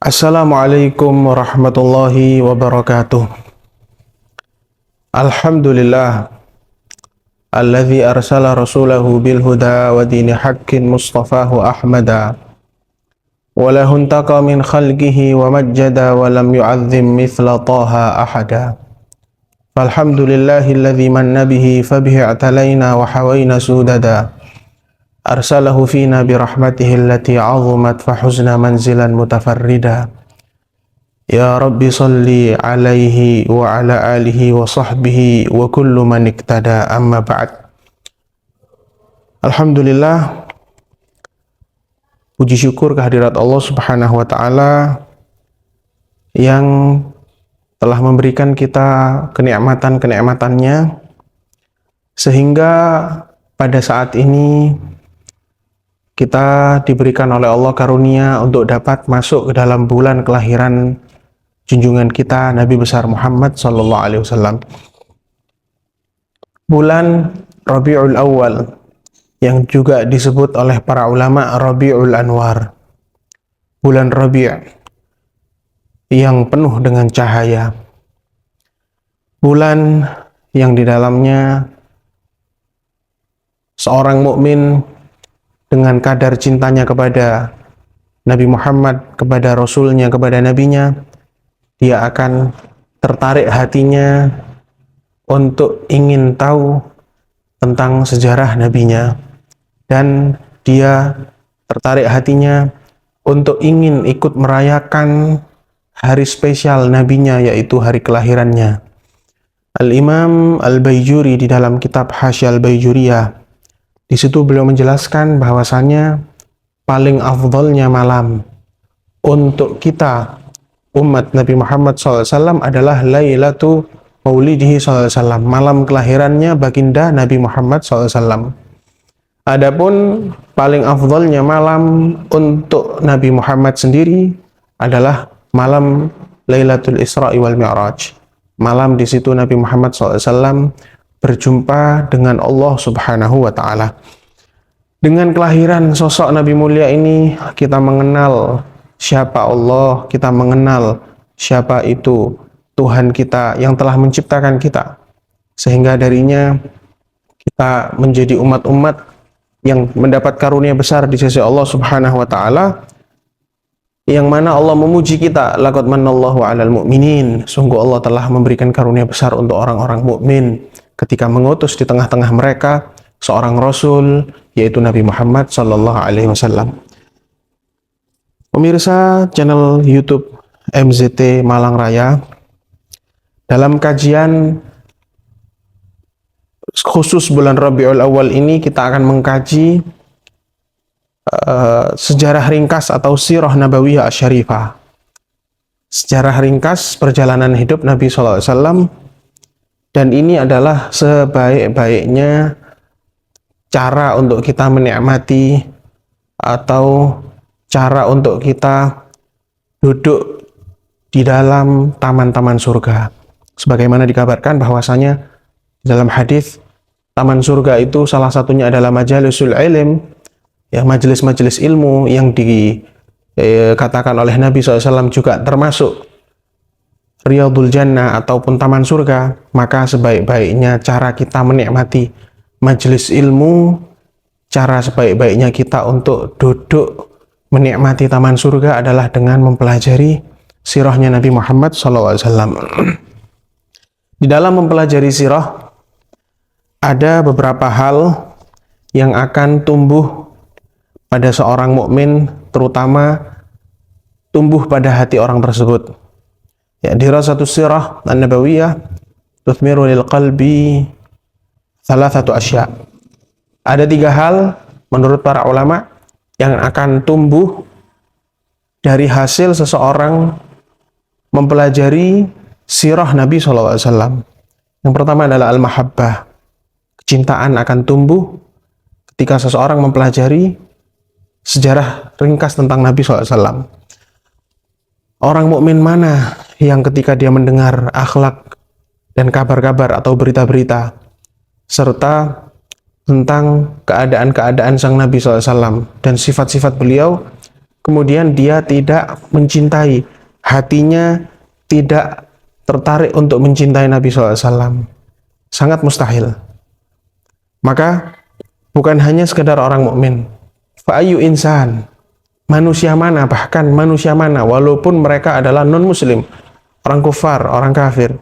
Assalamualaikum warahmatullahi wabarakatuh. Alhamdulillah alladzi arsala rasulahu bil huda wa dini haqqin mustafahu ahmada wa lahu intaqa min khalqihi wa majjada wa lam yu'azzim mithla taha ahada. Falhamdulillahi alladzi manna bihi fabihi atalaina wa hawaina sudada. Arsalahu fina birahmatihi allati 'azumat fahuzna manzilan mutafarrida. Ya Rabbi salli alaihi wa ala alihi wa sahbihi wa kullu man iktada, amma ba'd. Alhamdulillah, puji syukur kehadirat Allah Subhanahu wa taala yang telah memberikan kita kenikmatan-kenikmatannya sehingga pada saat ini kita diberikan oleh Allah karunia untuk dapat masuk ke dalam bulan kelahiran junjungan kita Nabi besar Muhammad sallallahu alaihi wasallam. Bulan Rabiul Awal yang juga disebut oleh para ulama Rabiul Anwar. Bulan Rabi' yang penuh dengan cahaya. Bulan yang di dalamnya seorang mukmin dengan kadar cintanya kepada Nabi Muhammad, kepada Rasulnya, kepada Nabinya, dia akan tertarik hatinya untuk ingin tahu tentang sejarah Nabinya, dan dia tertarik hatinya untuk ingin ikut merayakan hari spesial Nabinya, yaitu hari kelahirannya. Al-Imam Al-Baijuri di dalam kitab Hasya Al-Baijuriyah, di situ beliau menjelaskan bahwasanya paling afdolnya malam untuk kita umat Nabi Muhammad SAW adalah Lailatu Maulidihi SAW, malam kelahirannya baginda Nabi Muhammad SAW. Adapun paling afdolnya malam untuk Nabi Muhammad sendiri adalah malam Lailatul Isra'i wal Mi'raj. Malam di situ Nabi Muhammad SAW berjumpa dengan Allah Subhanahu wa ta'ala. Dengan kelahiran sosok Nabi mulia ini, kita mengenal siapa Allah, kita mengenal siapa itu Tuhan kita yang telah menciptakan kita, sehingga darinya kita menjadi umat-umat yang mendapat karunia besar di sisi Allah Subhanahu wa ta'ala, yang mana Allah memuji kita, laqad manallahu 'alal mu'minin, sungguh Allah telah memberikan karunia besar untuk orang-orang mukmin ketika mengutus di tengah-tengah mereka seorang Rasul, yaitu Nabi Muhammad sallallahu alaihi wasallam. Pemirsa channel YouTube MZT Malang Raya, dalam kajian khusus bulan Rabiul Awal ini kita akan mengkaji sejarah ringkas atau sirah nabawiyah asyarifah. Sejarah ringkas perjalanan hidup Nabi sallallahu alaihi wasallam. Dan ini adalah sebaik-baiknya cara untuk kita menikmati atau cara untuk kita duduk di dalam taman-taman surga. Sebagaimana dikabarkan bahwasanya dalam hadis, taman surga itu salah satunya adalah majalisul ilm, ya, majelis-majelis ilmu yang dikatakan oleh Nabi SAW juga termasuk Riyadul Jannah ataupun taman surga. Maka sebaik-baiknya cara kita menikmati majelis ilmu, cara sebaik-baiknya kita untuk duduk menikmati taman surga adalah dengan mempelajari sirahnya Nabi Muhammad SAW. Di dalam mempelajari sirah ada beberapa hal yang akan tumbuh pada seorang mukmin, terutama tumbuh pada hati orang tersebut. Ya, dirasatu sirah an-nabawiyah tuthmiru lil qalbi thalathatu asya. Ada 3 hal menurut para ulama yang akan tumbuh dari hasil seseorang mempelajari sirah Nabi SAW. Yang pertama adalah al-mahabbah. Kecintaan akan tumbuh ketika seseorang mempelajari sejarah ringkas tentang Nabi SAW. Orang mukmin mana yang ketika dia mendengar akhlak dan kabar-kabar atau berita-berita serta tentang keadaan-keadaan sang Nabi SAW dan sifat-sifat beliau, kemudian dia tidak mencintai, hatinya tidak tertarik untuk mencintai Nabi SAW. Sangat mustahil. Maka bukan hanya sekedar orang mukmin, fa'ayu insan, manusia mana, bahkan manusia mana, walaupun mereka adalah non-muslim, orang kufar, orang kafir,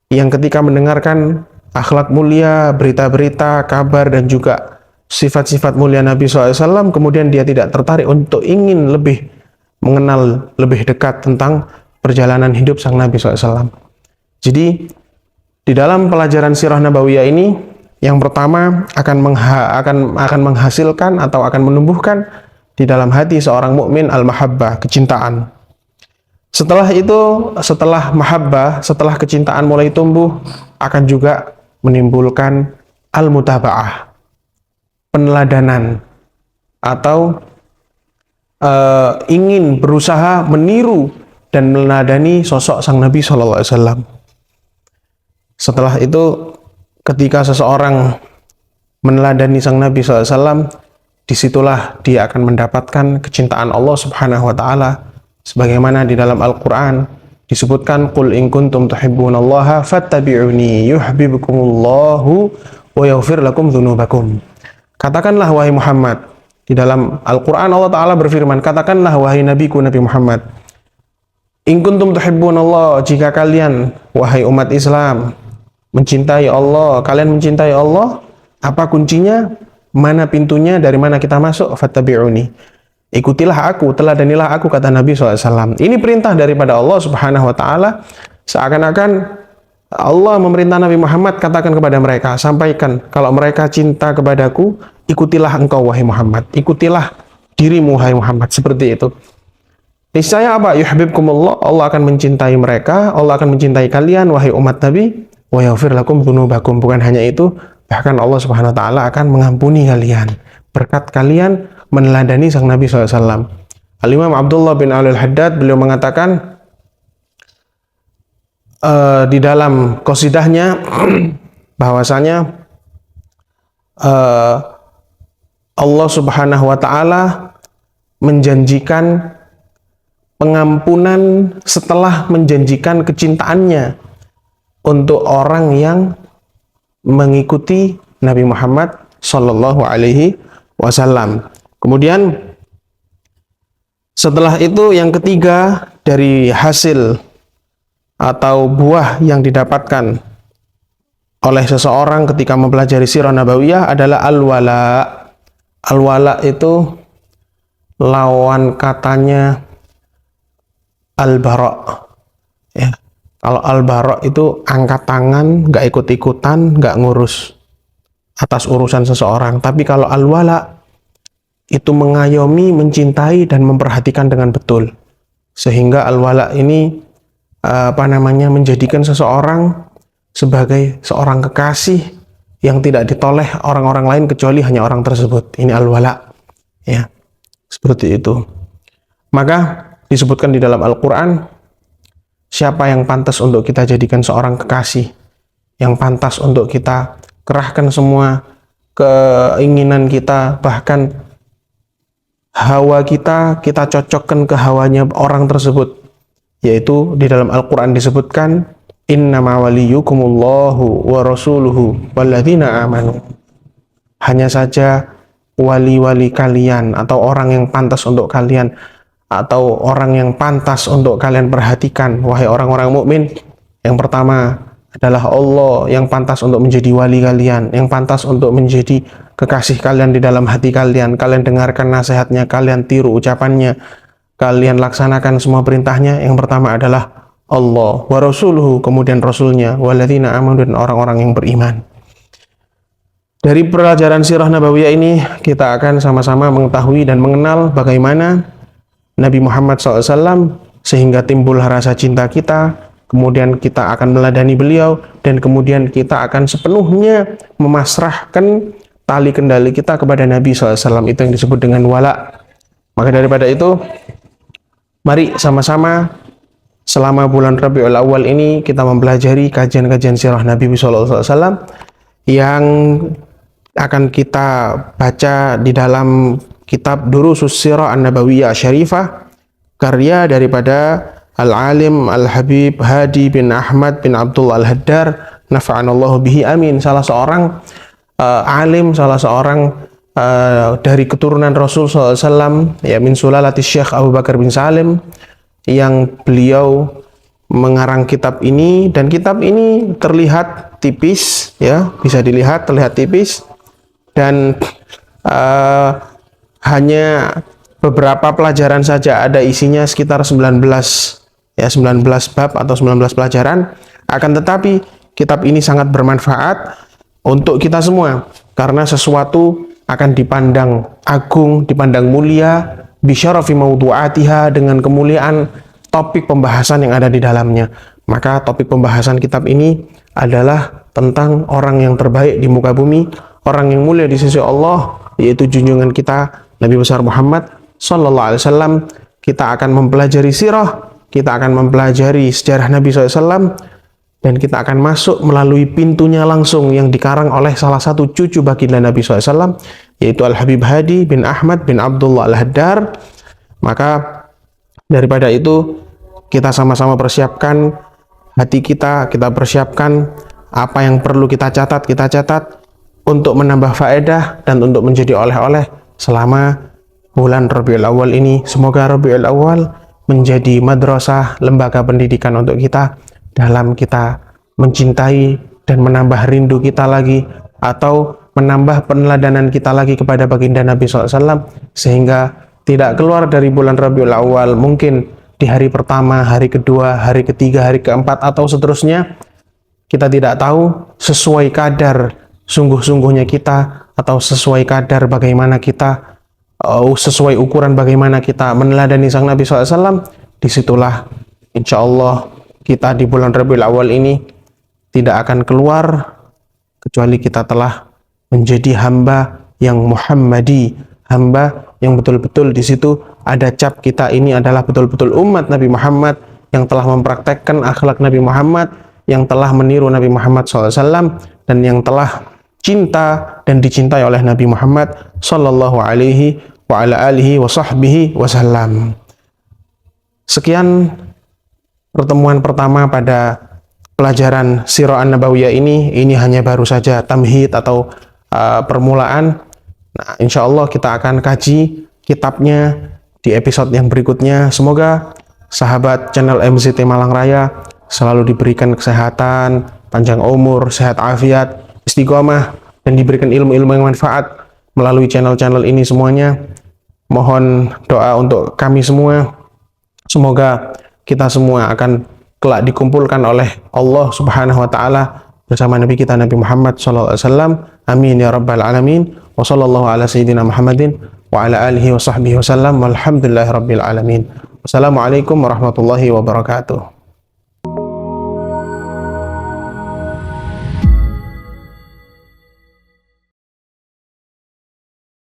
yang ketika mendengarkan akhlak mulia, berita-berita, kabar, dan juga sifat-sifat mulia Nabi SAW, kemudian dia tidak tertarik untuk ingin lebih mengenal lebih dekat tentang perjalanan hidup sang Nabi SAW. Jadi, di dalam pelajaran sirah nabawiyah ini, yang pertama akan menghasilkan atau akan menumbuhkan di dalam hati seorang mukmin al-mahabbah, kecintaan. Setelah itu, setelah mahabbah, setelah kecintaan mulai tumbuh, akan juga menimbulkan al-mutaba'ah, peneladanan, atau ingin berusaha meniru dan meneladani sosok sang Nabi SAW. Setelah itu, ketika seseorang meneladani sang Nabi SAW, disitulah dia akan mendapatkan kecintaan Allah Subhanahu wa Ta'ala, sebagaimana di dalam Al-Quran disebutkan, qul in kuntum tuhibbunallaha fattabi'uni yuhibbukumullahu wa yaghfir lakum dzunubakum. Katakanlah wahai Muhammad, di dalam Al-Quran Allah Ta'ala berfirman, katakanlah wahai nabiku Nabi Muhammad, in kuntum tuhibbunallah, jika kalian wahai umat Islam mencintai Allah, kalian mencintai Allah, apa kuncinya? Mana pintunya? Dari mana kita masuk? Fattabi'uni, ikutilah aku, teladanilah aku, kata Nabi SAW. Ini perintah daripada Allah Subhanahu wa Ta'ala. Seakan-akan Allah memerintah Nabi Muhammad, katakan kepada mereka, sampaikan, kalau mereka cinta kepadaku, ikutilah engkau wahai Muhammad, ikutilah dirimu wahai Muhammad, seperti itu. Niscaya apa? Yuhibbukumullah, Allah akan mencintai mereka, Allah akan mencintai kalian wahai umat Nabi, wa yaghfir lakum dzunubakum. Bukan hanya itu, bahkan Allah Subhanahu wa Ta'ala akan mengampuni kalian berkat kalian meneladani sang Nabi SAW. Al-Imam Abdullah bin Al-Haddad, beliau mengatakan di dalam qasidahnya bahwasanya Allah Subhanahu wa Ta'ala menjanjikan pengampunan setelah menjanjikan kecintaannya untuk orang yang mengikuti Nabi Muhammad Sallallahu Alaihi Wasallam. Kemudian setelah itu, yang ketiga dari hasil atau buah yang didapatkan oleh seseorang ketika mempelajari sirah nabawiyah adalah al-wala. Al-wala itu lawan katanya al-bara. Ya. Kalau al-bara itu angkat tangan, nggak ikut-ikutan, nggak ngurus atas urusan seseorang. Tapi kalau al-wala itu mengayomi, mencintai, dan memperhatikan dengan betul. Sehingga al-wala ini menjadikan seseorang sebagai seorang kekasih yang tidak ditoleh orang-orang lain kecuali hanya orang tersebut. Ini al-wala. Ya, seperti itu. Maka disebutkan di dalam Al-Quran, siapa yang pantas untuk kita jadikan seorang kekasih, yang pantas untuk kita kerahkan semua keinginan kita, bahkan hawa kita cocokkan ke hawanya orang tersebut, yaitu di dalam Al-Quran disebutkan, innama waliyukumullahu wa rasuluhu walladzina amanu. Hanya saja wali-wali kalian atau orang yang pantas untuk kalian, atau orang yang pantas untuk kalian perhatikan, wahai orang-orang mukmin, yang pertama adalah Allah yang pantas untuk menjadi wali kalian, yang pantas untuk menjadi kekasih kalian di dalam hati kalian. Kalian dengarkan nasihatnya, kalian tiru ucapannya, kalian laksanakan semua perintahnya. Yang pertama adalah Allah, wa rasuluhu, kemudian rasulnya, walladzina amanu, dan orang-orang yang beriman. Dari pelajaran sirah nabawiyah ini, kita akan sama-sama mengetahui dan mengenal bagaimana Nabi Muhammad SAW, sehingga timbul rasa cinta kita, kemudian kita akan meladani beliau, dan kemudian kita akan sepenuhnya memasrahkan tali kendali kita kepada Nabi SAW. Itu yang disebut dengan wala. Maka daripada itu, mari sama-sama selama bulan Rabiul Awal ini kita mempelajari kajian-kajian sirah Nabi SAW yang akan kita baca di dalam kitab Durusus Sirah An-Nabawiyah Syarifah, karya daripada Al-Alim Al-Habib Hadi bin Ahmad bin Abdullah Al-Haddar, nafa'anallahu bihi amin, salah seorang alim, salah seorang dari keturunan Rasul SAW, ya, min sulalati Syekh Abu Bakar bin Salim, yang beliau mengarang kitab ini. Dan kitab ini terlihat tipis, ya, bisa dilihat terlihat tipis, dan hanya beberapa pelajaran saja, ada isinya sekitar 19 bab atau 19 pelajaran. Akan tetapi kitab ini sangat bermanfaat untuk kita semua, karena sesuatu akan dipandang agung, dipandang mulia, bisyarafi mawdu'atiha, dengan kemuliaan topik pembahasan yang ada di dalamnya. Maka topik pembahasan kitab ini adalah tentang orang yang terbaik di muka bumi, orang yang mulia di sisi Allah, yaitu junjungan kita Nabi besar Muhammad sallallahu alaihi wasallam. Kita akan mempelajari sirah, kita akan mempelajari sejarah Nabi SAW, dan kita akan masuk melalui pintunya langsung yang dikarang oleh salah satu cucu baginda Nabi SAW, yaitu Al-Habib Hadi bin Ahmad bin Abdullah Al-Haddar. Maka daripada itu, kita sama-sama persiapkan hati kita persiapkan apa yang perlu kita catat untuk menambah faedah dan untuk menjadi oleh-oleh selama bulan Rabiul Awal ini. Semoga Rabiul Awal menjadi madrasah, lembaga pendidikan untuk kita, dalam kita mencintai dan menambah rindu kita lagi, atau menambah peneladanan kita lagi kepada baginda Nabi SAW, sehingga tidak keluar dari bulan Rabiul Awal mungkin di hari pertama, hari kedua, hari ketiga, hari keempat, atau seterusnya. Kita tidak tahu sesuai kadar sungguh-sungguhnya kita, atau sesuai kadar bagaimana kita, sesuai ukuran bagaimana kita meneladani sang Nabi SAW. Disitulah insya Allah kita di bulan Rabiul Awal ini tidak akan keluar kecuali kita telah menjadi hamba yang Muhammadi, hamba yang betul-betul di situ ada cap kita ini adalah betul-betul umat Nabi Muhammad yang telah mempraktekkan akhlak Nabi Muhammad, yang telah meniru Nabi Muhammad SAW, dan yang telah cinta dan dicintai oleh Nabi Muhammad sallallahu alaihi wa ala alihi wa sahbihi wasallam. Sekian pertemuan pertama pada pelajaran Sirah An-Nabawiyah ini. Ini hanya baru saja tamhid atau permulaan. Nah, insya Allah kita akan kaji kitabnya di episode yang berikutnya. Semoga sahabat channel MZT Malang Raya selalu diberikan kesehatan, panjang umur, sehat afiat, istiqomah, dan diberikan ilmu-ilmu yang manfaat melalui channel-channel ini semuanya. Mohon doa untuk kami semua. Semoga kita semua akan kelak dikumpulkan oleh Allah Subhanahu wa taala bersama Nabi kita Nabi Muhammad sallallahu alaihi wasallam. Amin ya rabbal alamin. Wa sallallahu ala sayyidina Muhammadin wa ala alihi wa sahbihi wasallam. Walhamdulillahirabbil alamin. Wassalamualaikum warahmatullahi wabarakatuh.